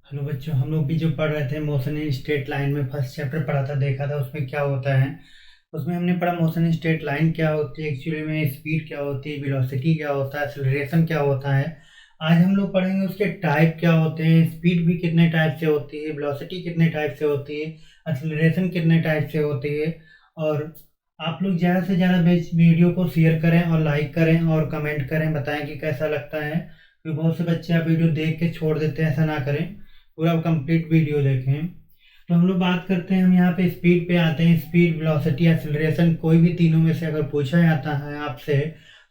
Hello बच्चों, हम लोग भी जो पढ़ रहे थे मोशन इन स्ट्रेट लाइन में फर्स्ट चैप्टर पढ़ा था, देखा था उसमें क्या होता है। उसमें हमने पढ़ा मोशन इन स्ट्रेट लाइन क्या होती है, एक्चुअली में स्पीड क्या होती है, वेलोसिटी क्या होता है, एक्सेलरेशन क्या होता है। आज हम लोग पढ़ेंगे उसके टाइप क्या होते हैं, स्पीड भी कितने टाइप से होती है, वेलोसिटी कितने टाइप से होती है, एक्सेलरेशन कितने टाइप से होती है। और आप लोग ज़्यादा से ज़्यादा वीडियो को शेयर करें और लाइक करें और कमेंट करें, बताएं कि कैसा लगता है, क्योंकि बहुत से बच्चे आप वीडियो देख के छोड़ देते हैं, ऐसा ना करें, पूरा कंप्लीट वीडियो देखें। तो हम लोग बात करते हैं, हम यहाँ पे स्पीड पे आते हैं। स्पीड, वेलोसिटी, एक्सेलरेशन, कोई भी तीनों में से अगर पूछा जाता है आपसे,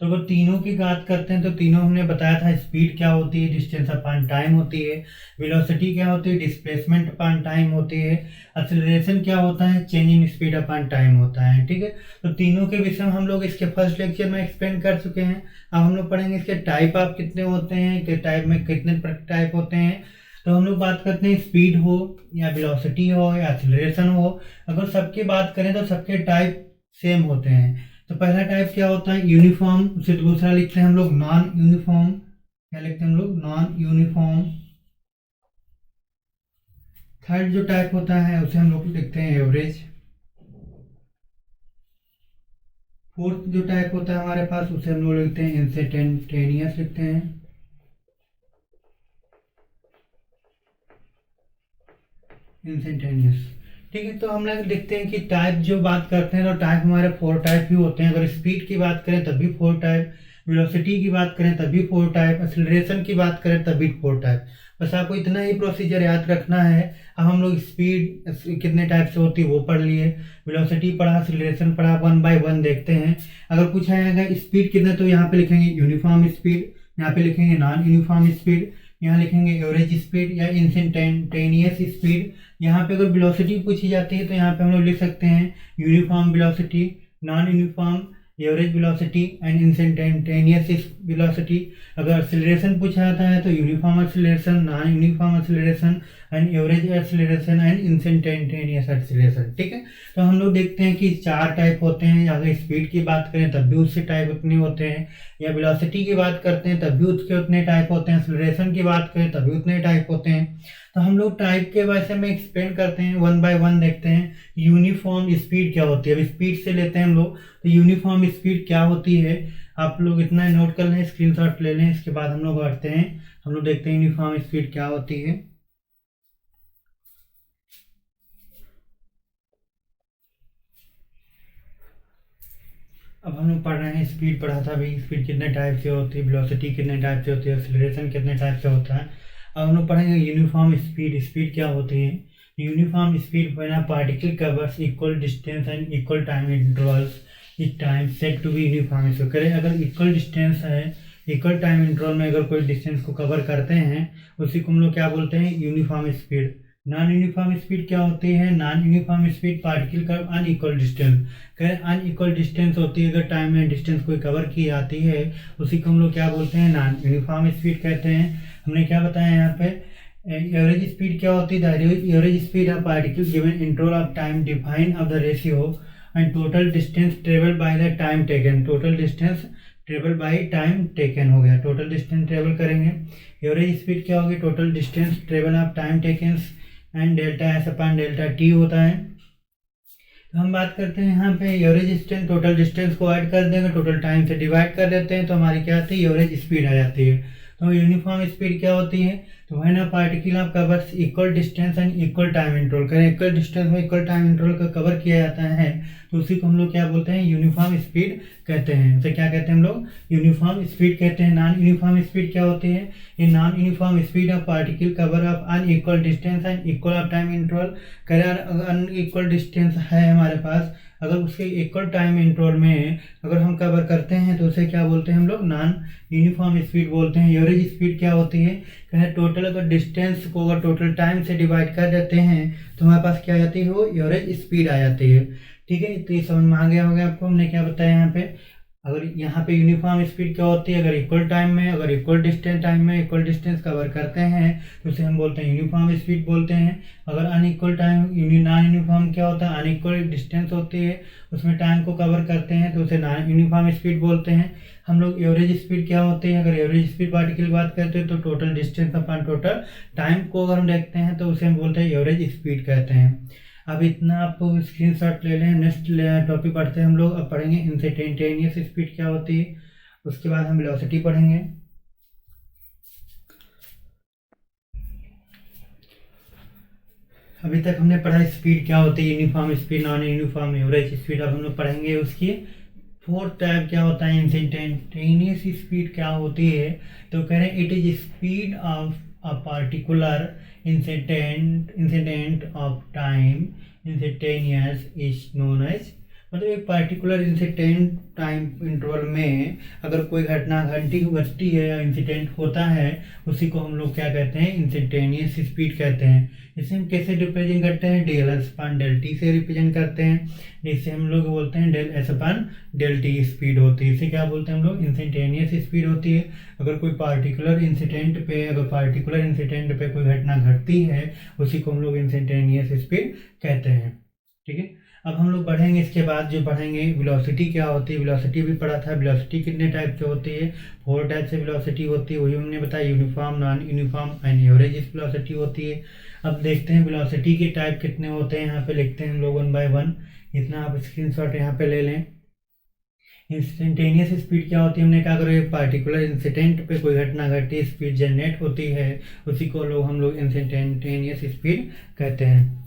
तो अगर तीनों की बात करते हैं तो तीनों हमने बताया था। स्पीड क्या होती है, डिस्टेंस अपॉन टाइम होती है। वेलोसिटी क्या होती है, डिस्प्लेसमेंट अपॉन टाइम होती है। एक्सेलरेशन क्या होता है, change in speed upon time होता है। ठीक है, तो तीनों के विषय में हम लोग इसके फर्स्ट लेक्चर में एक्सप्लेन कर चुके हैं। अब हम लोग पढ़ेंगे इसके टाइप आप कितने होते हैं, कि टाइप में कितने टाइप होते हैं। तो हम लोग बात करते हैं, स्पीड हो या वेलोसिटी हो या एक्सीलरेशन हो, अगर सबकी बात करें तो सबके टाइप सेम होते हैं। तो पहला टाइप क्या होता है, यूनिफॉर्म। उसे दूसरा लिखते हैं हम लोग नॉन यूनिफॉर्म। क्या लिखते हैं हम लोग, नॉन यूनिफॉर्म। थर्ड जो टाइप होता है उसे हम लोग लिखते हैं एवरेज। फोर्थ जो टाइप होता है हमारे पास उसे हम लोग लिखते हैं इंस्टेंटेनियस लिखते हैं। इंस्टेंटेनियस। ठीक है, तो हम लोग देखते हैं कि टाइप जो बात करते हैं तो टाइप हमारे फोर टाइप ही होते हैं। अगर स्पीड की बात करें तब भी फोर टाइप, वेलोसिटी की बात करें तब भी फोर टाइप, एक्सेलरेशन की बात करें तब भी फोर टाइप। बस आपको इतना ही प्रोसीजर याद रखना है। अब हम लोग स्पीड कितने टाइप से होती है वो पढ़ लिए, वेलोसिटी पढ़ा, एक्सेलरेशन पढ़ा, वन बाय वन देखते हैं। अगर पूछा जाएगा स्पीड कितने, तो यहाँ पे लिखेंगे यूनिफॉर्म स्पीड, यहाँ पे लिखेंगे नॉन यूनिफॉर्म स्पीड, यहाँ लिखेंगे एवरेज स्पीड या इंस्टेंटेनियस स्पीड। यहाँ पे अगर वेलोसिटी पूछी जाती है तो यहाँ पे हम लोग लिख सकते हैं uniform velocity, non uniform, average velocity and instantaneous velocity. अगर एक्सेलरेशन पूछा जाता है तो uniform acceleration, non uniform acceleration and average acceleration and instantaneous acceleration. ठीक है, तो हम लोग देखते हैं कि चार टाइप होते हैं। अगर स्पीड की बात करें तब भी उससे टाइप उतने होते हैं, या वेलोसिटी की बात करते हैं तब भी उसके उतने टाइप होते हैं, एक्सेलरेशन की बात करें तब भी उतने टाइप होते हैं। तो हम लोग टाइप के वैसे में एक्सप्लेन करते हैं, वन बाय वन देखते हैं। यूनिफॉर्म स्पीड क्या होती है, अब स्पीड से लेते हैं हम लोग। तो यूनिफॉर्म स्पीड क्या होती है, आप लोग इतना नोट कर लें, स्क्रीनशॉट ले लें, इसके बाद हम लोग बढ़ते हैं। हम लोग देखते हैं यूनिफॉर्म स्पीड क्या होती है। अब हम लोग पढ़ रहे हैं, स्पीड पढ़ा था अभी, स्पीड कितने टाइप से होती है, वेलोसिटी कितने टाइप से होती है, एक्सेलरेशन कितने टाइप से होता है। अब हम लोग पढ़ेंगे यूनिफॉर्म स्पीड। स्पीड क्या होती है, uniform speed when a particle covers equal distance and equal time intervals it time said to be uniform speed. करें अगर इक्वल डिस्टेंस है, इक्वल टाइम इंटरवल में अगर कोई डिस्टेंस को कवर करते हैं, उसी को हम लोग क्या बोलते हैं, uniform speed. Non uniform speed क्या होती है, नॉन यूनिफॉर्म स्पीड पार्टिकल का अनइक्वल डिस्टेंस। कहें अनइक्वल डिस्टेंस होती है, अगर टाइम में डिस्टेंस कोई कवर की जाती है, उसी को हम लोग क्या बोलते हैं, नॉन यूनिफॉर्म स्पीड कहते हैं। हमने क्या बताया यहाँ पे, एवरेज स्पीड क्या होती है, average speed of particle given interval of time define of the ratio and total distance travel by the time taken. Total distance travel by time taken हो गया, टोटल डिस्टेंस ट्रेवल करेंगे। Average speed क्या होगी, total distance travel of time taken and delta S upon delta T होता है। तो हम बात करते हैं यहाँ पे एवरेज डिस्टेंस, टोटल डिस्टेंस को ऐड कर देंगे, टोटल टाइम से डिवाइड कर देते हैं, तो हमारी क्या आती है, एवरेज स्पीड आ जाती है। तो यूनिफॉर्म स्पीड क्या होती है, तो when a particle of covers equal distance and equal time interval. करें इक्वल डिस्टेंस में इक्वल टाइम इंटरवल का कवर किया जाता है, तो उसी को हम लोग क्या बोलते हैं, यूनिफॉर्म स्पीड कहते हैं। उसे क्या कहते हैं हम लोग, यूनिफॉर्म स्पीड कहते हैं। नॉन यूनिफॉर्म स्पीड क्या होती है, ये non uniform speed of particle cover of unequal distance and equal of time interval. करें अनइक्वल डिस्टेंस है हमारे पास, अगर उसके इक्वल टाइम इंटरवल में अगर हम कवर करते हैं तो उसे क्या बोलते हैं हम लोग, नॉन यूनिफॉर्म स्पीड बोलते हैं। एवरेज स्पीड क्या होती है, कहें टोटल अगर डिस्टेंस को अगर टोटल टाइम से डिवाइड कर देते हैं तो हमारे पास क्या आ जाती है, वो एवरेज स्पीड आ जाती है। ठीक है, तो ये समझ में आ गया होगा आपको, हमने क्या बताया यहाँ पे। अगर यहाँ पे यूनिफॉर्म स्पीड क्या होती है, अगर इक्वल टाइम में, अगर इक्वल डिस्टेंस टाइम में इक्वल डिस्टेंस कवर करते हैं तो उसे हम बोलते हैं यूनिफॉर्म स्पीड बोलते हैं। अगर अनइक्वल टाइम नॉन यूनिफॉर्म क्या होता है, अनइक्वल डिस्टेंस होती है उसमें टाइम को कवर करते हैं तो उसे नॉन यूनिफॉर्म स्पीड बोलते हैं। हम लोग एवरेज स्पीड क्या होती है, अगर एवरेज स्पीड पार्टिकल की बात करते हैं तो total distance upon total time को अगर हम देखते हैं तो उसे हम बोलते हैं एवरेज स्पीड कहते हैं। अब इतना आप स्क्रीनशॉट ले लें। नेक्स्ट टॉपिक पढ़ते हैं हम लोग। अब पढ़ेंगे इंस्टैन्टेनियस स्पीड क्या होती है, उसके बाद हम वेलोसिटी पढ़ेंगे। अभी तक हमने पढ़ा स्पीड क्या होती है, uniform speed, non uniform, average speed. अब हम लोग पढ़ेंगे उसकी फोर्थ टाइप क्या होता है, इंस्टैन्टेनियस स्पीड क्या होती है। तो कह रहे हैं it is speed of a particular incident of time instantaneous is known as, मतलब एक पार्टिकुलर इंसिडेंट टाइम इंटरवल में अगर कोई घटना घटती है या इंसिडेंट होता है उसी को हम लोग क्या कहते हैं, इंस्टैन्टेनियस स्पीड कहते हैं। इसे हम कैसे रिप्रेजेंट करते हैं, del s upon del t से रिप्रेजेंट करते हैं, जिससे हम लोग बोलते हैं del s upon del t speed होती है। इसे क्या बोलते हैं हम लोग, इंस्टैन्टेनियस स्पीड होती है। अगर कोई पार्टिकुलर इंसिडेंट पे कोई घटना घटती है उसी को हम लोग इंस्टैन्टेनियस स्पीड कहते हैं। ठीक है, अब हम लोग बढ़ेंगे। इसके बाद जो पढ़ेंगे वेलोसिटी क्या होती है, वेलोसिटी भी पढ़ा था। वेलोसिटी कितने टाइप से होती है, 4 टाइप से वेलोसिटी होती है, वही हमने बताया, uniform, non uniform and average velocity होती है। अब देखते हैं वेलोसिटी के टाइप कितने होते हैं, यहाँ पे लिखते हैं हम लोग 1 बाय 1। इतना आप स्क्रीनशॉट यहाँ पे ले लें। इंस्टेंटेनियस स्पीड क्या होती है, हमने कहा अगर एक पार्टिकुलर इंसिडेंट पे कोई घटना घटी, स्पीड जनरेट होती है, उसी को हम लोग इंस्टेंटेनियस स्पीड कहते हैं।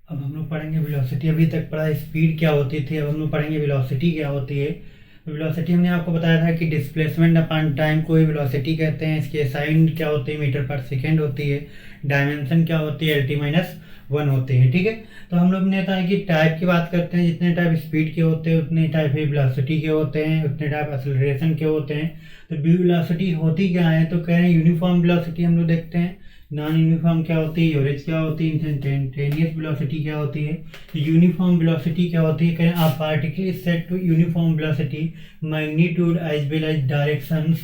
अब हम लोग पढ़ेंगे वेलोसिटी। अभी तक पढ़ा स्पीड क्या होती थी, अब हम लोग पढ़ेंगे वेलोसिटी क्या होती है। वेलोसिटी हमने आपको बताया था कि डिस्प्लेसमेंट अपॉन टाइम को ही वेलोसिटी कहते हैं। इसके साइन क्या होती है, मीटर पर सेकेंड होती है। डायमेंशन क्या होती है, LT-1 होती है। ठीक है, तो हम लोग ने कहा कि टाइप की बात करते हैं, जितने टाइप स्पीड के होते हैं उतने टाइप ही वेलोसिटी के होते हैं, उतने टाइप एक्सेलरेशन के होते हैं। तो वेलोसिटी होती क्या है, तो कह रहे हैं यूनिफॉर्म वेलोसिटी हम लोग देखते हैं, नॉन यूनिफॉर्म क्या होती है, एवरेज क्या होती है, इंस्टैन्टेनियस वेलोसिटी क्या होती है, यूनिफॉर्म वेलोसिटी क्या होती है। कहें a particle is said to uniform velocity magnitude as well as directions,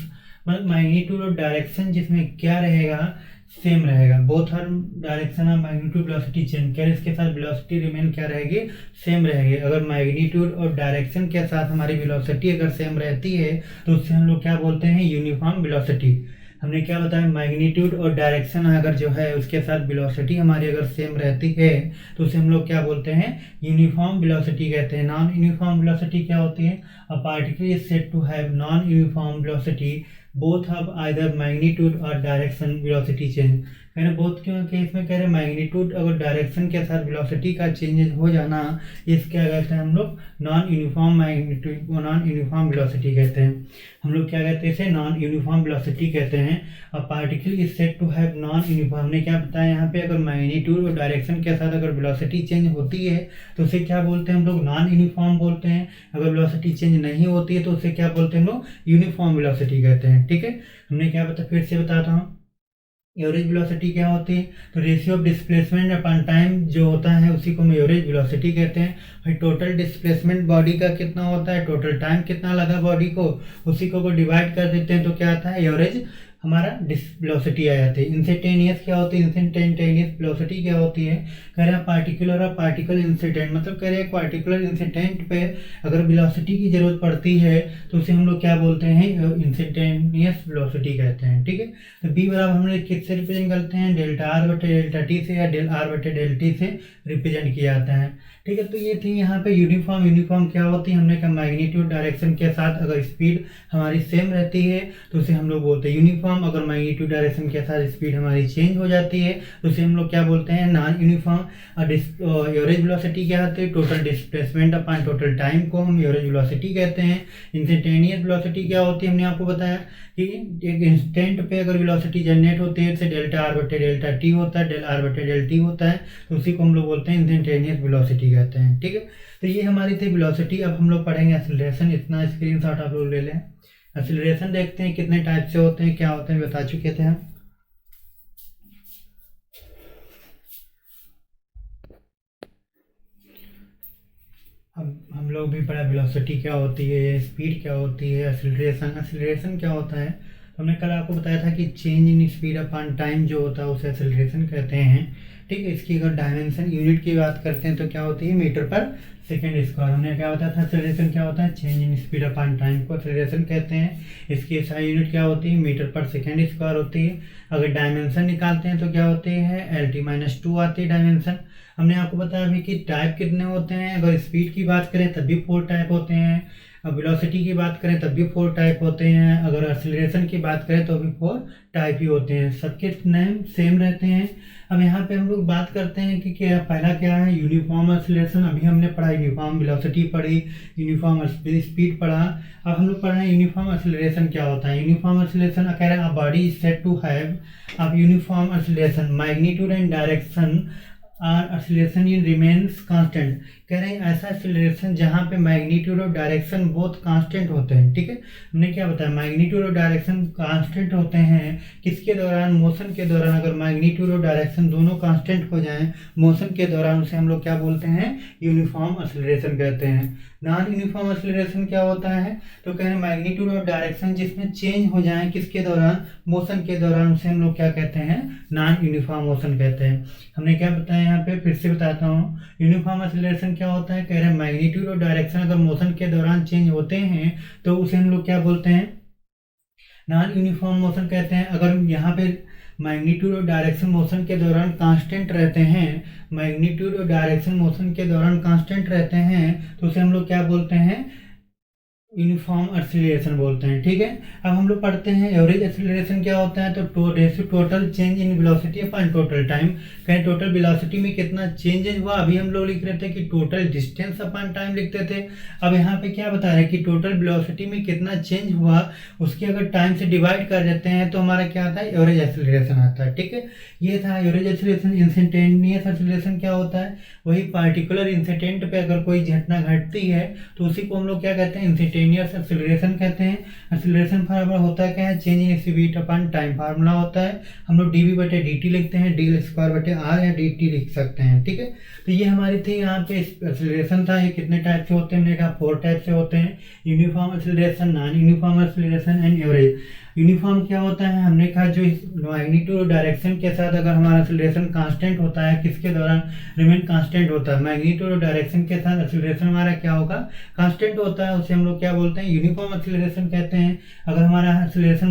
मतलब मैग्नीट्यूड और डायरेक्शन जिसमें क्या रहेगा, सेम रहेगा। बोथ हर direction of magnitude velocity change करें, इसके साथ वेलोसिटी रिमेन क्या रहेगी, सेम रहेगी। अगर मैग्नीट्यूड और डायरेक्शन के साथ हमारी वेलोसिटी अगर सेम रहती है तो उससे हम लोग क्या बोलते हैं, यूनिफॉर्म वेलोसिटी। हमने क्या बताया, मैग्नीट्यूड और डायरेक्शन अगर जो है उसके साथ वेलोसिटी हमारी अगर सेम रहती है तो उसे हम लोग क्या बोलते हैं, यूनिफॉर्म वेलोसिटी कहते हैं। नॉन यूनिफॉर्म वेलोसिटी क्या होती है, a particle is said to have non uniform velocity both have either magnitude और डायरेक्शन वेलोसिटी चेंज। कह रहे बोथ क्यों केस में कह रहे मैग्नीट्यूड अगर डायरेक्शन के साथ वेलोसिटी का चेंजेस हो जाना, इस क्या कहते हैं हम लोग, नॉन यूनिफॉर्म मैग्नीट्यूड को नॉन यूनिफॉर्म वेलोसिटी कहते हैं। हम लोग क्या कहते हैं, इसे नॉन यूनिफॉर्म वेलोसिटी कहते हैं। A particle is said to have non uniform, हमने क्या बताया यहाँ पे, अगर मैग्नीट्यूड और डायरेक्शन के साथ अगर वेलोसिटी चेंज होती है तो उसे क्या बोलते हैं हम लोग, नॉन यूनिफॉर्म बोलते हैं। अगर वेलोसिटी चेंज नहीं होती है तो उसे क्या बोलते हैं हम लोग, यूनिफॉर्म वेलोसिटी कहते हैं। ठीक है, हमने क्या बता, फिर से बताता हूँ। एवरेज वेलोसिटी क्या होती है, तो ratio of displacement upon time जो होता है उसी को हम एवरेज वेलोसिटी कहते हैं। भाई टोटल डिस्प्लेसमेंट बॉडी का कितना होता है, टोटल टाइम कितना लगा बॉडी को, उसी को डिवाइड कर देते हैं तो क्या आता है, एवरेज हमारा वेलोसिटी आ जाती है। इंस्टेंटेनियस क्या होती है, इंस्टेंटेनियस वेलोसिटी क्या होती है, कह रहे हैं पार्टिकुलर और पार्टिकल इंसिडेंट, मतलब कह रहे हैं पार्टिकुलर इंसिडेंट पे अगर वेलोसिटी की जरूरत पड़ती है तो उसे हम लोग क्या बोलते हैं, इंस्टेंटेनियस वेलोसिटी कहते हैं। ठीक है, तो बी बराबर हम लोग किससे रिप्रेजेंट करते हैं, डेल्टा आर बटे डेल्टा टी से या डेल आर बटे डेल टी से रिप्रेजेंट किया जाता है। ठीक है, तो ये थी यहाँ पे यूनिफॉर्म। यूनिफॉर्म क्या होती है, हमने कहा मैग्नीट्यूड डायरेक्शन के साथ अगर स्पीड हमारी सेम रहती है तो उसे हम लोग बोलते हैं यूनिफॉर्म। अगर मैग्नीट्यूड डायरेक्शन के साथ स्पीड हमारी चेंज हो जाती है तो उसे हम लोग क्या बोलते हैं, नॉन यूनिफॉर्म। एवरेज वेलोसिटी क्या होती है, total displacement upon total time को हम एवरेज वेलोसिटी कहते हैं। इंस्टेंटेनियस वेलोसिटी क्या होती है, हमने आपको बताया कि एक इंस्टेंट पे अगर वेलोसिटी जनरेट होती है तो डेल्टा आर बटे डेल्टा टी होता है, डेल आर बटे डेल टी होता है, तो उसी को हम लोग बोलते हैं इंस्टेंटेनियस वेलोसिटी कहते हैं। ठीक है, तो ये हमारी थी वेलोसिटी। अब हम लोग पढ़ेंगे एक्सेलरेशन। इतना स्क्रीनशॉट आप लोग ले लें। एक्सेलरेशन देखते हैं कितने टाइप से होते हैं, क्या होते हैं, बता चुके थे हम। लोग भी पढ़ा वेलोसिटी क्या होती है, स्पीड क्या होती है, एक्सीलरेशन क्या होता है। तो हमने कल आपको बताया था कि change in speed upon time जो होता है उसे एक्सीलरेशन कहते हैं। ठीक है, इसकी अगर डायमेंशन यूनिट की बात करते हैं तो क्या होती है, मीटर पर सेकेंड स्क्वायर। हमने क्या बताया था, एक्सीलरेशन क्या होता है, change in speed upon time को एक्सीलरेशन कहते हैं। इसकी एसआई यूनिट क्या होती है, मीटर पर सेकेंड स्क्वायर होती है। अगर डायमेंशन निकालते हैं तो क्या होती है, LT-2 आती है डायमेंशन। हमने आपको बताया अभी कि टाइप कितने होते हैं। अगर स्पीड की बात करें तब भी 4 टाइप होते हैं, अब वेलोसिटी की बात करें तब भी 4 टाइप होते हैं, अगर एक्सीलरेशन की बात करें तो भी 4 टाइप ही होते हैं, सबके नेम सेम रहते हैं। अब यहाँ पे हम लोग बात करते हैं कि क्या पहला क्या है, यूनिफॉर्म एक्सीलरेशन। अभी हमने पढ़ा यूनिफॉर्म वेलोसिटी पढ़ी, यूनिफॉर्म स्पीड पढ़ा। अब हम लोग पढ़ रहे हैं यूनिफॉर्म एक्सीलरेशन क्या होता है। यूनिफॉर्म एक्सीलरेशन कह रहे हैं, a body is said to have अब uniform acceleration, magnitude and direction are acceleration in remains constant. कह रहे हैं ऐसा एक्सीलरेशन जहाँ पे मैग्नीट्यूड और डायरेक्शन बोथ कांस्टेंट होते हैं। ठीक है, हमने क्या बताया, मैग्नीट्यूड और डायरेक्शन कांस्टेंट होते हैं किसके दौरान, मोशन के दौरान। अगर मैग्नीट्यूड और डायरेक्शन दोनों कांस्टेंट हो जाएं मोशन के दौरान, उसे हम लोग क्या बोलते हैं, यूनिफॉर्म एक्सीलरेशन कहते हैं। नॉन यूनिफॉर्म एक्सीलरेशन क्या होता है, तो कह रहे हैं मैग्नीट्यूड और डायरेक्शन जिसमें चेंज हो जाए किसके दौरान, मोशन के दौरान, उसे हम लोग क्या कहते हैं, नॉन यूनिफॉर्म मोशन कहते हैं। हमने क्या बताया, यहाँ पे फिर से बताता हूँ, यूनिफॉर्म एक्सीलरेशन क्या होता है, कह रहे हैं मैग्नीट्यूड और डायरेक्शन अगर मोशन के दौरान चेंज होते हैं तो उसे हम लोग क्या बोलते हैं, नॉन यूनिफॉर्म मोशन कहते हैं। अगर यहाँ पे मैग्नीट्यूड और डायरेक्शन मोशन के दौरान कांस्टेंट रहते हैं, मैग्नीट्यूड और डायरेक्शन मोशन के दौरान कांस्टेंट रहते हैं तो उसे हम लोग क्या बोलते हैं, यूनिफॉर्म एक्सीलरेशन बोलते हैं। ठीक है, अब हम लोग पढ़ते हैं एवरेज एक्सीलरेशन क्या होता है, तो ratio total change in velocity upon total time. कहीं टोटल वेलोसिटी में कितना चेंजेस हुआ, अभी हम लोग लिख रहे थे कि टोटल डिस्टेंस अपॉन टाइम लिखते थे। अब यहाँ पे क्या बता रहे हैं कि टोटल वेलोसिटी में कितना चेंज हुआ उसके अगर टाइम से डिवाइड कर देते हैं तो हमारा क्या आता है, एवरेज एक्सीलरेशन आता है। ठीक है, ये था एवरेज एक्सीलरेशन। इंस्टेंटेनियस एक्सीलरेशन क्या होता है, वही पार्टिकुलर इंस्टेंट पे अगर कोई घटना घटती है तो उसी को हम लोग क्या कहते हैं, इंस्टेंटेनियस एक्सीलरेशन कहते हैं। एक्सीलरेशन फार्मूला होता है क्या है, change in speed upon time formula होता है। हम लोग dv/dt लिखते हैं, d² या dt लिख सकते हैं। ठीक है, तो ये हमारी थी यहाँ पे एक्सीलरेशन था। ये कितने टाइप से होते हैं, हमने कहा 4 टाइप से होते हैं, uniform acceleration, non uniform acceleration and average. Uniform क्या होता है, हमने कहा जो मैग्नीट्यूड और डायरेक्शन के साथ अगर हमारा एक्सीलरेशन कांस्टेंट होता है, किसके दौरान रिमेन कांस्टेंट होता है, मैग्नीट्यूड और डायरेक्शन के साथ एक्सीलरेशन हमारा क्या होगा, कांस्टेंट होता है, उसे हम लोग क्या बोलते हैं, यूनिफॉर्म एक्सीलरेशन कहते हैं। अगर हमारा एक्सीलरेशन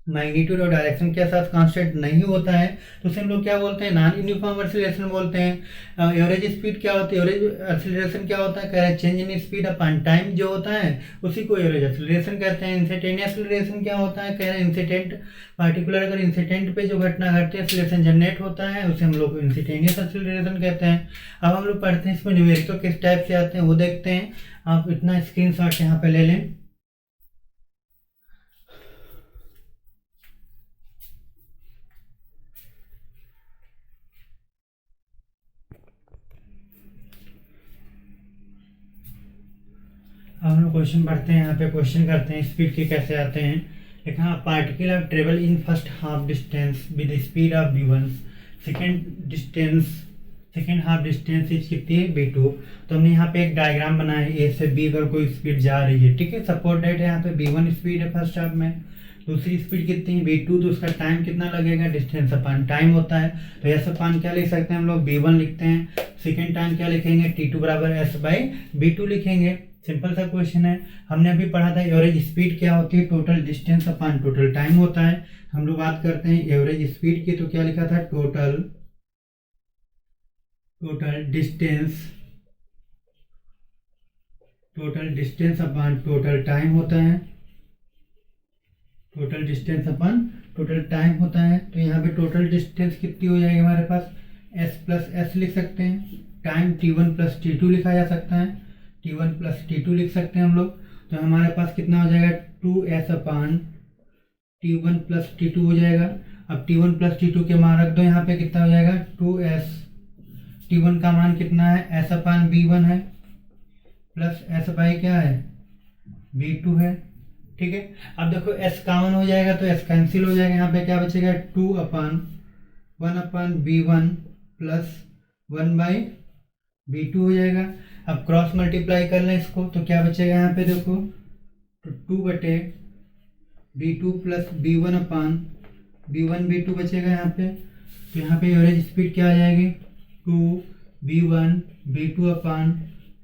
मैग्नीट्यूड और डायरेक्शन के साथ कांस्टेंट नहीं होता है तो उसे हम लोग क्या बोलते हैं, नॉन यूनिफॉर्म एक्सीलरेशन बोलते हैं। एवरेज स्पीड क्या होती है, एवरेज एक्सीलरेशन क्या होता है, कह रहे हैं change in speed upon time जो होता है उसी को एवरेज एक्सीलरेशन कहते हैं। इंस्टेंटेनियस एक्सीलरेशन क्या होता है, कह रहे हैं इंस्टेंट पार्टिकुलर अगर इंस्टेंट पे जो घटना घटती है एक्सीलरेशन जनरेट होता है उसे हम लोग इंस्टेंटेनियस एक्सीलरेशन कहते हैं। अब हम लोग पढ़ते हैं इसमें न्यूमेरिकल किस टाइप से आते हैं वो देखते हैं। आप इतना स्क्रीनशॉट यहाँ पे ले लें। हम लोग क्वेश्चन पढ़ते हैं, यहाँ पे क्वेश्चन करते हैं स्पीड के कैसे आते हैं। लिखा, particle of travel in first half distance with speed of v1, second half distance is कितनी है, v2। तो हमने यहाँ पे एक डायग्राम बनाया है, ए से बी अगर कोई स्पीड जा रही है, ठीक है, सपोज दैट है यहाँ पे v1 स्पीड है फर्स्ट हाफ में, दूसरी स्पीड कितनी है v2, तो उसका टाइम कितना लगेगा, डिस्टेंस अपॉन टाइम होता है। तो एस अपॉन क्या लिख सकते हैं हम लोग, v1 लिखते हैं। सेकेंड टाइम क्या लिखेंगे, t2 बराबर s/v2 लिखेंगे। सिंपल सा क्वेश्चन है। हमने अभी पढ़ा था एवरेज स्पीड क्या होती है, total distance upon total time होता है। हम लोग बात करते हैं एवरेज स्पीड की, तो क्या लिखा था, total distance upon total time होता है, total distance upon total time होता है। तो यहाँ पे टोटल डिस्टेंस कितनी हो जाएगी हमारे पास, s+s लिख सकते हैं। टाइम t1 + t2 लिखा जा सकता है, t1 + t2 लिख सकते हैं हम लोग। तो हमारे पास कितना हो जाएगा, 2s अपॉन t1 + t2 हो जाएगा। अब t1 + t2 के मान रख दो, यहाँ पे कितना हो जाएगा, 2s। t1 का मान कितना है, s/v1 है, प्लस s/ क्या है, v2 है। ठीक है, अब देखो s कॉमन हो जाएगा तो s कैंसिल हो जाएगा, यहाँ पे क्या बचेगा, 2/1/v1 + 1/v2 हो जाएगा। अब क्रॉस मल्टीप्लाई कर लें इसको तो क्या बचेगा यहाँ पे देखो, तो 2/B2 प्लस B1 अपान B1 B2 बचेगा यहाँ पे। तो यहाँ पे एवरेज स्पीड क्या आ जाएगी, 2B1 B2 अपान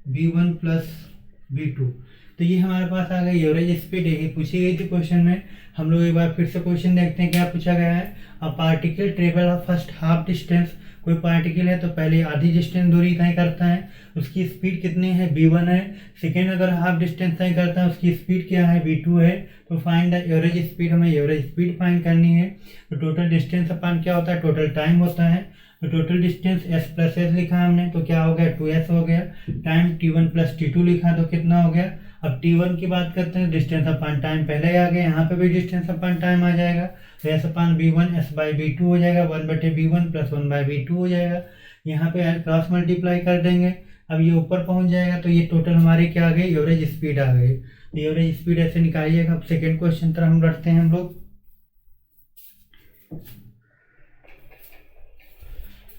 B1 प्लस B2। तो ये हमारे पास आ गई एवरेज स्पीड, यही पूछी गई थी क्वेश्चन में। हम लोग एक बार फिर से क्वेश्चन देखते हैं क्या पूछा गया है। A particle travel first half distance, कोई पार्टिकल है तो पहले आधी डिस्टेंस दूरी तय करता है, उसकी स्पीड कितनी है, v1 है। सेकेंड अगर हाफ डिस्टेंस तय करता है उसकी स्पीड क्या है, v2 है। तो फाइंड द एवरेज स्पीड, हमें एवरेज स्पीड फाइंड करनी है। तो टोटल डिस्टेंस अपान क्या होता है, टोटल टाइम होता है। तो total distance s plus S लिखा हमने तो क्या हो गया, 2s हो गया। टाइम t1 प्लस t2 लिखा तो कितना हो गया। अब t1 की बात करते हैं, डिस्टेंस अपान टाइम पहले आ गया, यहाँ पे भी डिस्टेंस अपान टाइम आ जाएगा। तो s अपान b1 s/b2 हो जाएगा, 1/b1 प्लस 1/b2 हो जाएगा। यहाँ पे क्रॉस मल्टीप्लाई कर देंगे, अब ये ऊपर पहुँच जाएगा। तो ये टोटल हमारी क्या आ गई, एवरेज स्पीड आ गई। तो एवरेज स्पीड ऐसे निकालिएगा। अब सेकेंड क्वेश्चन तरफ हम बढ़ते हैं हम लोग।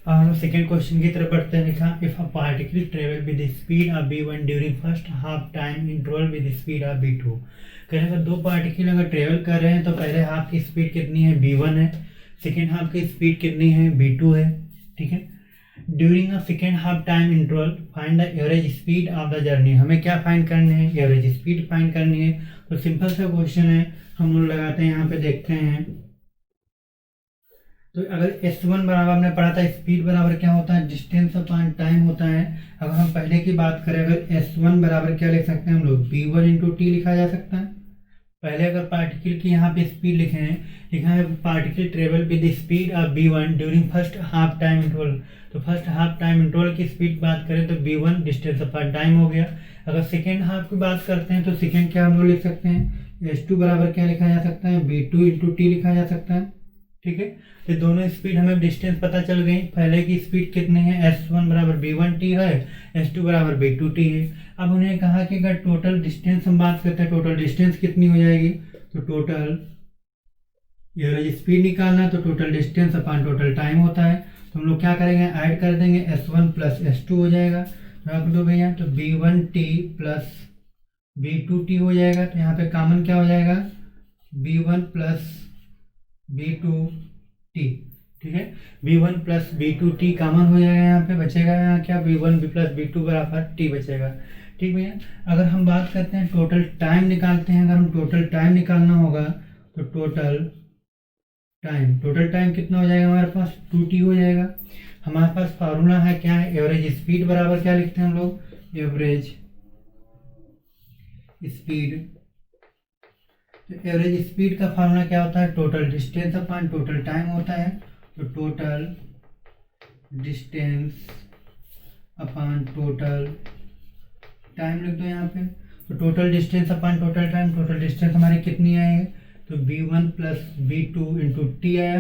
हम सेकेंड क्वेश्चन की तरफ बढ़ते हैं। लिखा if a particle travel with speed of v1 during first half time interval with speed of v2। कह अगर दो पार्टिकल अगर ट्रेवल कर रहे हैं तो पहले हाफ की स्पीड कितनी है, v1 है। सेकेंड हाफ की स्पीड कितनी है, v2 है। ठीक है। During a second half time interval find the average speed of the journey. हमें क्या फाइंड करनी है, एवरेज स्पीड फाइंड करनी है। तो सिंपल सा क्वेश्चन है, हम लोग लगाते हैं यहाँ पे, देखते हैं। तो अगर s1 बराबर हमने पढ़ा था, स्पीड बराबर क्या होता है, डिस्टेंस अपान टाइम होता है। अगर हम पहले की बात करें, अगर s1 बराबर क्या लिख सकते हैं हम लोग, v1 इंटू टी लिखा जा सकता है। पहले अगर पार्टिकल की यहाँ पे स्पीड लिखे हैं, लिखा है particle travel with speed of v1 during first half time interval. तो फर्स्ट हाफ टाइम इंटरवल की स्पीड बात करें तो v1 डिस्टेंस अपान टाइम हो गया। अगर सेकेंड हाफ की बात करते हैं तो सेकेंड क्या हम लोग लिख सकते हैं, s2 बराबर क्या लिखा जा सकता है, v2 इंटू टी लिखा जा सकता है। ठीक है। तो दोनों स्पीड हमें डिस्टेंस पता चल गई। पहले की स्पीड कितनी है, s1 बराबर v1t है, s2 बराबर v2t है। अब उन्हें कहा कि अगर टोटल डिस्टेंस हम बात करते हैं, टोटल डिस्टेंस कितनी हो जाएगी, तो टोटल एवरेज स्पीड निकालना है तो टोटल डिस्टेंस अपान टोटल टाइम होता है। तो हम लोग क्या करेंगे, ऐड कर देंगे, s1 प्लस s2 हो जाएगा। रख दो भैया, तो v1t प्लस v2t हो जाएगा। तो यहाँ पे कॉमन क्या हो जाएगा, v1 प्लस v2t। ठीक है। v1 प्लस v2t कॉमन हो जाएगा, यहाँ पे बचेगा यहाँ क्या, v1 प्लस v2 बराबर t बचेगा। ठीक भैया। अगर हम बात करते हैं टोटल टाइम निकालते हैं, अगर हम टोटल टाइम निकालना होगा तो टोटल टाइम कितना हो जाएगा हमारे पास, 2t हो जाएगा। हमारे पास फार्मूला है क्या है, एवरेज स्पीड बराबर क्या लिखते हैं हम लोग, एवरेज स्पीड। तो एवरेज स्पीड का फार्मूला क्या होता है, टोटल डिस्टेंस अपान टोटल टाइम होता है। तो टोटल डिस्टेंस अपान टोटल टाइम लिख दो यहाँ पे। तो टोटल डिस्टेंस अपान टोटल टाइम, टोटल डिस्टेंस हमारी कितनी आई, तो v1 plus v2 into T आया।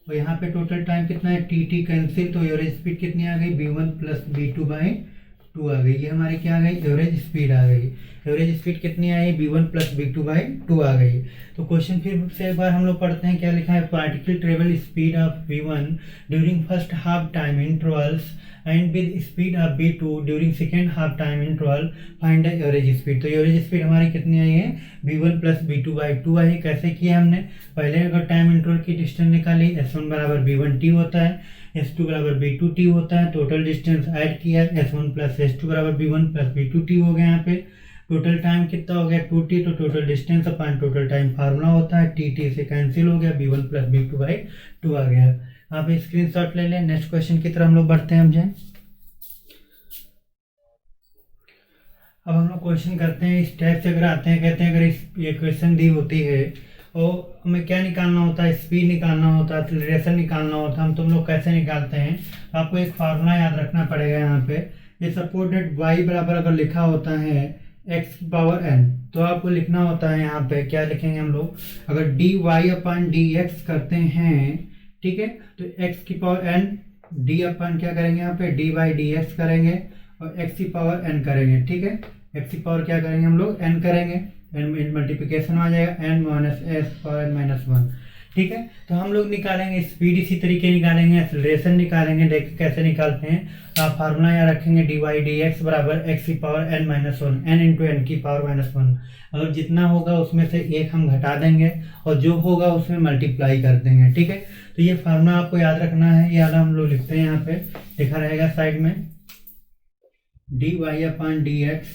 और यहाँ पे टोटल टाइम कितना है, टी कैंसिल, तो एवरेज स्पीड कितनी आ गई, v1 प्लस v2/2 आ गई। ये हमारी क्या आ गई, एवरेज स्पीड आ गई। एवरेज स्पीड कितनी आई, v1 प्लस v2/2 आ गई। तो क्वेश्चन फिर से एक बार हम लोग पढ़ते हैं, क्या लिखा है, particle travel speed of v1 during first half time intervals and with speed of v2 during second half time interval find the average speed. तो एवरेज स्पीड हमारी कितनी आई है, v1 प्लस v2/2 आई। कैसे किया हमने, पहले अगर टाइम इंटरवल की डिस्टेंस निकाली, s1 बराबर v1t होता है, s2 बराबर v2t होता है। टोटल डिस्टेंस ऐड किया, s1 प्लस s2 बराबर v1 प्लस v2t हो गया। यहाँ पे टोटल टाइम कितना हो गया, 2t। तो टोटल डिस्टेंस अपान टोटल टाइम फार्मूला होता है, टी से कैंसिल हो गया, v1 प्लस v2/2 आ गया। आप स्क्रीनशॉट ले लें। नेक्स्ट क्वेश्चन की तरफ हम लोग बढ़ते हैं। हम जाए, अब हम लोग क्वेश्चन करते हैं इस टाइप से। अगर आते हैं, कहते हैं अगर ये क्वेश्चन दी होती है और हमें क्या निकालना होता है, स्पीड निकालना होता है, एक्सेलरेशन निकालना होता है, हम तुम लोग कैसे निकालते हैं। आपको एक फार्मूला याद रखना पड़ेगा यहाँ पे। ये सपोज दैट y बराबर अगर लिखा होता है x की पावर n, तो आपको लिखना होता है यहाँ पे, क्या लिखेंगे हम लोग, अगर dy अपन dx करते हैं, ठीक है, तो x की पावर n d अपन क्या करेंगे यहाँ पे, dy/dx करेंगे और x की पावर n करेंगे। ठीक है, x की पावर क्या करेंगे हम लोग, n करेंगे, n मल्टीप्लिकेशन आ जाएगा, n minus s power n minus 1। ठीक है। तो हम लोग निकालेंगे स्पीड इसी तरीके निकालेंगे, एक्सेलरेशन निकालेंगे। देखिए कैसे निकालते हैं। आप फार्मूला यहाँ रखेंगे dy dx बराबर x की power n minus one, n into n की पावर माइनस वन। अगर जितना होगा उसमें से एक हम घटा देंगे और जो होगा उसमें मल्टीप्लाई कर देंगे, ठीक है। तो ये फार्मूला आपको याद रखना है, ये वाला हम लोग लिखते हैं यहाँ पे, लिखा रहेगा साइड में dy upon d x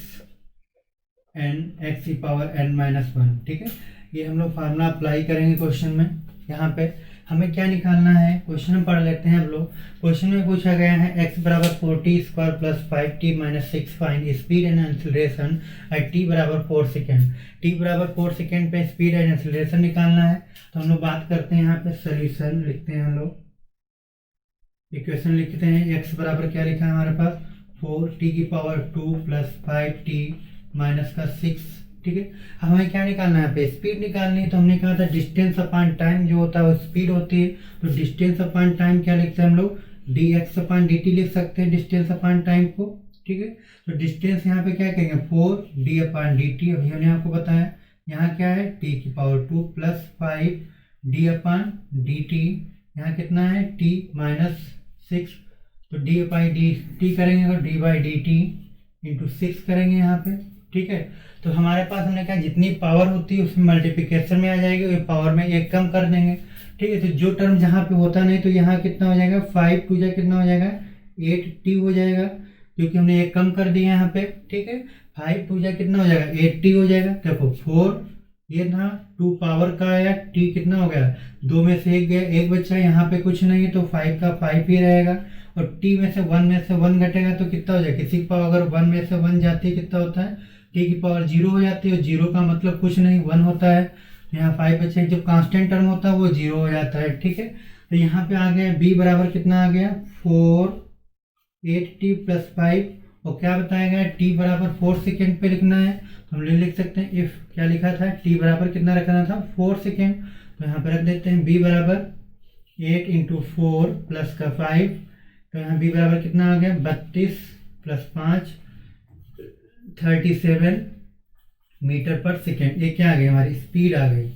n x की पावर n माइनस वन, ठीक है। ये हम लोग फार्मूला अप्लाई करेंगे क्वेश्चन में। यहाँ पे हमें क्या निकालना है, क्वेश्चन में पढ़ लेते हैं हम लोग। क्वेश्चन में पूछा गया है x बराबर 4t square plus 5t minus 6 find speed and acceleration at t बराबर 4 सेकेंड। t बराबर 4 सेकेंड पे स्पीड एंड एक्सेलरेशन निकालना है। तो हम लोग बात करते हैं यहाँ पे सोल्यूशन लिखते हैं हम लोग। इक्वेशन लिखते हैं x बराबर क्या लिखा है हमारे पास 4t की पावर 2 प्लस 5t माइनस का 6, ठीक है। हमें क्या निकालना है, यहाँ पे स्पीड निकालनी है। तो हमने कहा था डिस्टेंस अपॉन टाइम जो होता है वो स्पीड होती है। तो डिस्टेंस अपॉन टाइम क्या लिखते हैं हम लोग, dx अपॉन dt लिख सकते हैं डिस्टेंस अपॉन टाइम को, ठीक है। तो डिस्टेंस यहाँ पे क्या करेंगे 4d अपॉन dt, अभी हमने आपको बताया। यहाँ क्या है t की power 2 plus 5d upon dt, यहाँ कितना है t माइनस 6। तो d बाई dt करेंगे अगर d बाई dt इंटू 6 करेंगे यहाँ पे, ठीक है। तो हमारे पास हमने कहा जितनी पावर होती है उसमें मल्टीप्लिकेशन में आ जाएगी, ये पावर में एक कम कर देंगे, ठीक है। तो जो टर्म जहाँ पे होता नहीं तो यहाँ कितना हो जाएगा 5 टू जा कितना हो जाएगा 8t हो जाएगा, क्योंकि हमने एक कम कर दिया यहाँ पे, ठीक है। 5 टू जा कितना हो जाएगा 8t हो जाएगा। देखो 4 ये था 2 पावर का आया, t कितना हो गया 2 में से एक गया, एक बच्चा यहाँ पे कुछ नहीं है तो 5 का 5 ही रहेगा। और t में से 1 घटेगा तो कितना हो जाएगा, किसी की पावर अगर 1 में से 1 जाती है कितना होता है t की पावर 0 हो जाती है। और 0 का मतलब कुछ नहीं 1 होता है। यहाँ 5 बचे, जब कांस्टेंट टर्म होता है वो 0 हो जाता है, ठीक है। तो यहाँ पे आ गया b बराबर कितना आ गया 4 8t प्लस 5, और क्या बताया गया t बराबर 4 सेकेंड पे लिखना है। तो हम लिख सकते हैं इफ क्या लिखा था t बराबर कितना रखना था 4 सेकेंड। तो यहाँ पे रख देते हैं b बराबर 8 इंटू 4 प्लस का 5। तो यहाँ b बराबर कितना आ गया 32 प्लस 5 37 मीटर पर सेकेंड। ये क्या आ गई हमारी स्पीड आ गई,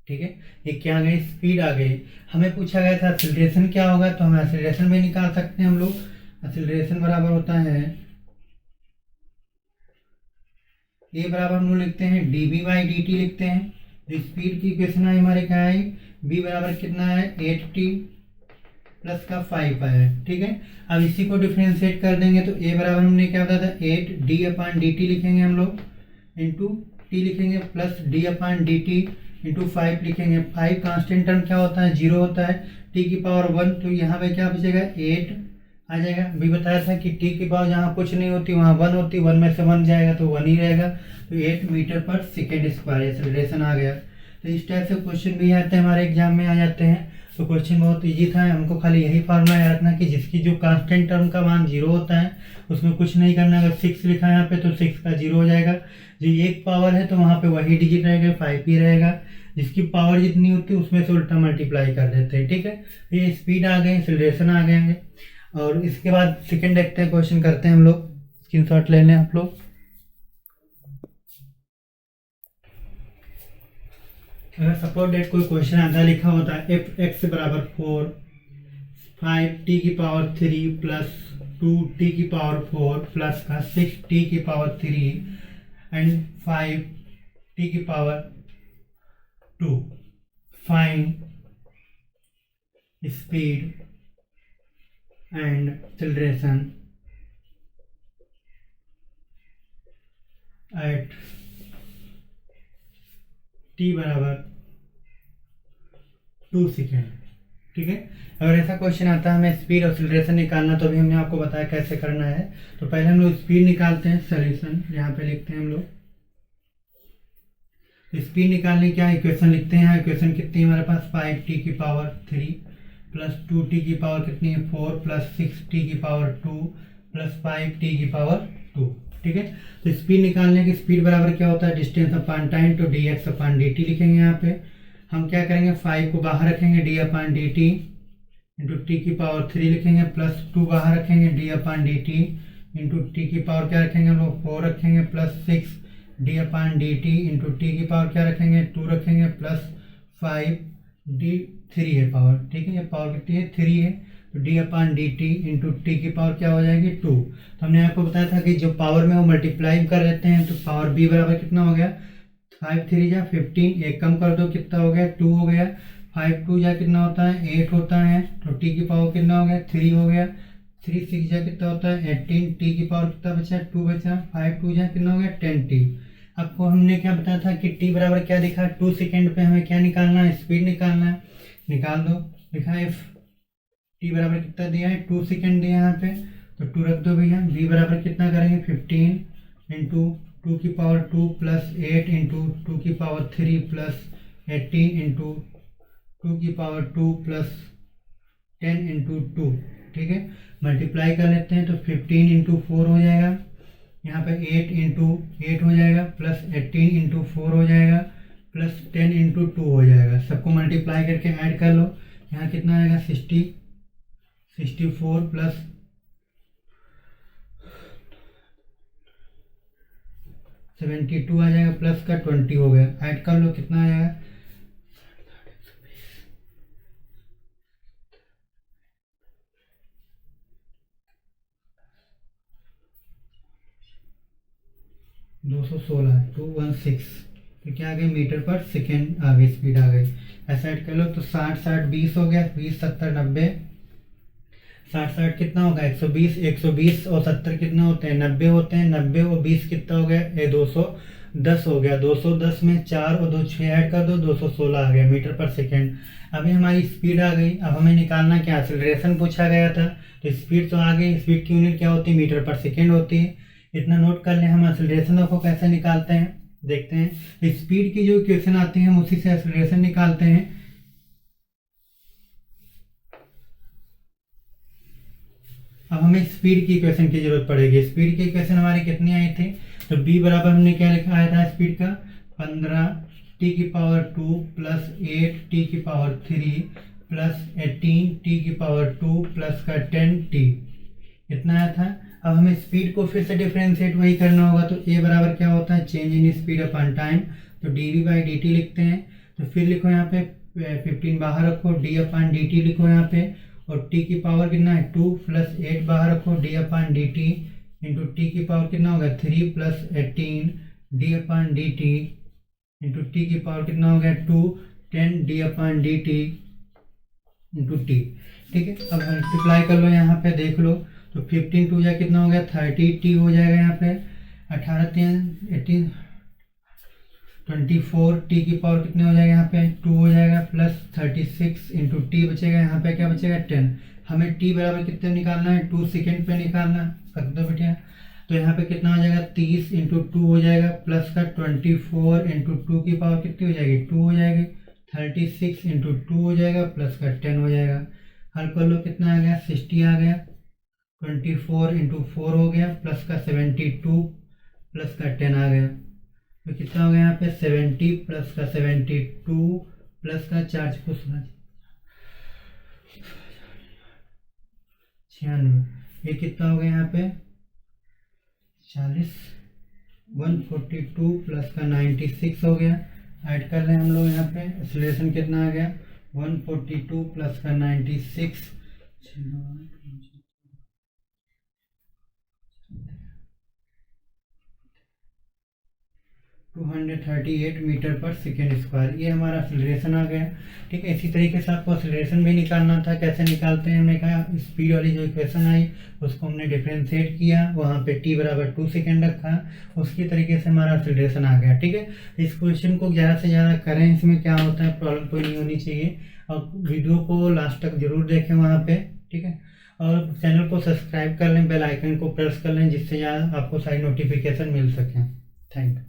ठीक है। ये क्या आ गई स्पीड आ गई। हमें पूछा गया था एक्सेलरेशन क्या होगा, तो हम एक्सेलरेशन भी निकाल सकते हैं हम लोग। एक्सेलरेशन बराबर होता है ए बराबर हम लोग लिखते हैं dv बाई dt लिखते हैं। तो स्पीड की इक्वेशन है हमारे क्या है b बराबर कितना है 8t प्लस का 5 आया, ठीक है। अब इसी को डिफ्रेंशिएट कर देंगे तो a बराबर हमने क्या बताया था 8d अपॉन dt लिखेंगे हम लोग, इंटू t लिखेंगे plus d upon dt into 5 लिखेंगे। 5 कांस्टेंट टर्म क्या होता है 0 होता है, t की पावर 1, तो यहाँ पे क्या बचेगा 8 आ जाएगा। अभी बताया था कि t की पावर जहाँ कुछ नहीं होती वहाँ 1 होती, 1 में से 1 जाएगा तो 1 ही रहेगा। तो 8 मीटर पर सेकेंड स्क्वायर एक्सेलरेशन आ गया। तो इस टाइप से क्वेश्चन भी आते हैं हमारे एग्जाम में आ जाते हैं। तो क्वेश्चन बहुत इजी था, हमको खाली यही फार्मूला याद रखना कि जिसकी जो कांस्टेंट टर्म का मान 0 होता है उसमें कुछ नहीं करना। अगर 6 लिखा है यहाँ पे तो 6 का 0 हो जाएगा। जो एक पावर है तो वहाँ पे वही डिजिट रहेगा 5 ही रहेगा। जिसकी पावर जितनी होती है उसमें से उल्टा मल्टीप्लाई कर देते हैं, ठीक है। ये स्पीड आ गए, एक्सेलरेशन आ गए। और इसके बाद सेकेंड देखते हैं, क्वेश्चन करते हैं हम लोग। स्क्रीनशॉट ले लें आप लोग। अगर सपोज डेट कोई क्वेश्चन आता लिखा होता है एफ एक्स बराबर 4 5t की पावर 3 प्लस 2t की पावर 4 प्लस का 6t की पावर 3 एंड 5t की power 2, find speed and acceleration at t बराबर 2 सेकेंड, ठीक है। अगर ऐसा क्वेश्चन आता है हमें स्पीड और एक्सेलरेशन निकालना, तो अभी हमने आपको बताया कैसे करना है। तो पहले हम लोग स्पीड निकालते हैं, सॉल्यूशन यहाँ पे लिखते हैं हम लोग। तो स्पीड निकालने क्या इक्वेशन लिखते हैं, इक्वेशन कितनी है हमारे पास 5t की पावर 3 प्लस 2t की पावर कितनी है 4 प्लस 6t की पावर 2 प्लस 5t की पावर 2, ठीक है। तो स्पीड निकालने की स्पीड बराबर क्या होता है डिस्टेंस अपॉन टाइम, तो dx अपॉन dt लिखेंगे। यहाँ पे हम क्या करेंगे 5 को बाहर रखेंगे d upon dt into T की पावर 3 लिखेंगे, प्लस 2 बाहर रखेंगे d upon dt into T की पावर क्या रखेंगे हम लोग 4 रखेंगे, plus 6 d upon dt into T की पावर क्या रखेंगे 2 रखेंगे, प्लस 5 3 है पावर, ठीक है, ये पावर कितनी है 3 है, तो d/dt इंटू टी की पावर क्या हो जाएगी 2। तो हमने आपको बताया था कि जो पावर में वो मल्टीप्लाई कर देते हैं, तो पावर b बराबर कितना हो गया 5 3 जा 15, एक कम कर दो कितना हो गया 2 हो गया, 5 2 जा कितना होता है 8 होता है, तो टी की पावर कितना हो गया 3 हो गया, 3 6 जा कितना होता है 18, टी की पावर कितना बचा 2 बचा, 5 2 जा कितना हो गया 10t। आपको हमने क्या बताया था कि t बराबर क्या दिखा 2 सेकेंड पे हमें क्या निकालना है स्पीड निकालना है, निकाल दो, लिखा है t बराबर कितना दिया है 2 सेकेंड दिया है यहाँ पे, तो 2 रख दो भैया, v बराबर कितना करेंगे 15 इंटू 2 की पावर 2 प्लस 8 इंटू 2 की पावर 3 प्लस 18 इंटू 2 की पावर 2 प्लस 10 इंटू 2, ठीक है, मल्टीप्लाई कर लेते हैं तो 15 इंटू 4 हो जाएगा, यहाँ पे 8 इंटू 8 हो जाएगा, प्लस 18 इंटू 4 हो जाएगा, प्लस 10 इंटू 2 हो जाएगा, सबको मल्टीप्लाई करके ऐड कर लो, यहाँ कितना आएगा 64 प्लस 72 आ जाएगा, प्लस का 20 हो गया, ऐड कर लो कितना आएगा 216 216, तो क्या आ गई मीटर पर सेकेंड आ गई, स्पीड आ गई, ऐसा ऐड कर लो, तो 60 60 20 हो गया, 20 70 90, 60 60 कितना होगा 120, 120 और 70 कितना होते हैं 90 होते हैं, 90 और 20 कितना हो गया ये 210 हो गया, 210 में 4 और 2 6 ऐड कर दो 216 आ गया मीटर पर सेकेंड। अभी हमारी स्पीड आ गई, अब हमें निकालना क्या एक्सेलरेशन पूछा गया था, तो स्पीड तो आ गई, स्पीड की यूनिट क्या होती है मीटर पर सेकेंड होती है, इतना नोट कर लें। हम एक्सेलरेशन को कैसे निकालते हैं देखते हैं, स्पीड की जो इक्वेशन आती है हम उसी से एक्सेलरेशन निकालते हैं। अब हमें स्पीड की इक्वेशन की जरूरत पड़ेगी, स्पीड की इक्वेशन हमारी कितनी आई थी, तो b बराबर हमने क्या लिखा आया था स्पीड का 15 t की पावर 2 प्लस 8 t की पावर 3 प्लस 18 t की पावर 2 प्लस का 10t, इतना आया था। अब हमें स्पीड को फिर से डिफरेंशिएट वही करना होगा, तो a बराबर क्या होता है change in speed upon time, तो dv/dt लिखते हैं, तो फिर लिखो यहाँ पे 15 बाहर रखो, d/dt लिखो यहाँ पे, और t की पावर कितना है 2 प्लस 8 बाहर रखो, d/dt इंटू टी की पावर कितना होगा 3 प्लस 18 d/dt इंटू टी की पावर कितना हो गया 2 10 d/dt इंटू टी, ठीक है। अब मल्टीप्लाई कर लो यहाँ पे देख लो, तो 15 2 जा कितना हो गया 30t हो जाएगा, यहाँ पे 18 3 18 24 टी की पावर कितने हो जाएगा यहाँ पे 2 हो जाएगा, प्लस 36 इंटू टी बचेगा, यहाँ पे क्या बचेगा 10। हमें टी बराबर कितने निकालना है 2 सेकेंड पे निकालना, कर दो बेटिया, तो यहाँ पे कितना हो जाएगा 30 इंटू 2 हो जाएगा, प्लस का 24 इंटू 2 की पावर कितनी हो जाएगी 2 हो जाएगी, 36 इंटू 2 हो जाएगा, प्लस का 10 हो जाएगा, हल कर लो कितना आ गया 60 आ गया, 24 इंटू 4 हो गया, प्लस का 72 प्लस का 10 आ गया, तो कितना हो गया यहाँ पे 70 प्लस का 72 प्लस का 4 को 96, ये कितना हो गया यहाँ पे 40 142 प्लस का 96 हो गया, ऐड कर लें हम लोग यहाँ पे एक्सेलरेशन कितना आ गया 142 प्लस का 96 238 मीटर पर सेकेंड स्क्वायर, ये हमारा एक्सेलरेशन आ गया, ठीक है। इसी तरीके से आपको एक्सेलरेशन भी निकालना था, कैसे निकालते हैं हमने कहा स्पीड वाली जो इक्वेशन आई उसको हमने डिफरेंशिएट किया, वहाँ पे t बराबर 2 सेकेंड रखा, उसकी तरीके से हमारा एक्सेलरेशन आ गया, ठीक है। इस क्वेश्चन को ज़्यादा से ज़्यादा करें, इसमें क्या होता है प्रॉब्लम कोई नहीं होनी चाहिए, और वीडियो को लास्ट तक जरूर देखें वहाँ पे, ठीक है, और चैनल को सब्सक्राइब कर लें, बेल आइकन को प्रेस कर लें, जिससे आपको सारी नोटिफिकेशन मिल सकें। Thank you.